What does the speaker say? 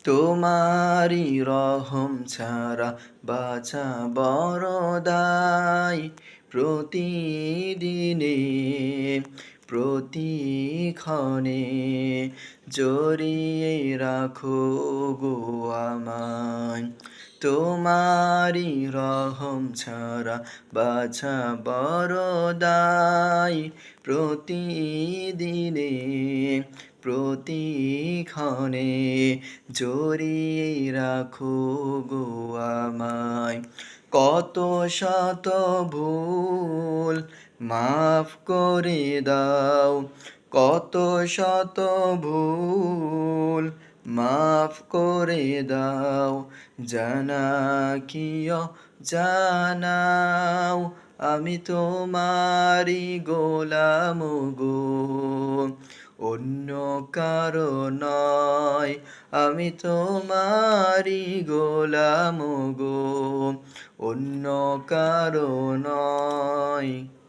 তোমারি রহম ছাড়া বাঁচা বড় দায়। প্রতিদিনে প্রতিক্ষণে জড়িয়ে রাখো গো আমায়। তোমারি রহম ছাড়া বাছা বড় দায়। প্রতিদিনে প্রতিক্ষণে জড়িয়ে রাখো গো আমায়। কত শত ভুল মাফ করে দাও, কত শত ভুল মাফ করে দাও। জানা কি জানাও, আমি তোমারি গোলাম গো, অন্য কারো নয়। আমি তোমারি গোলাম গো, অন্য কারো নয়।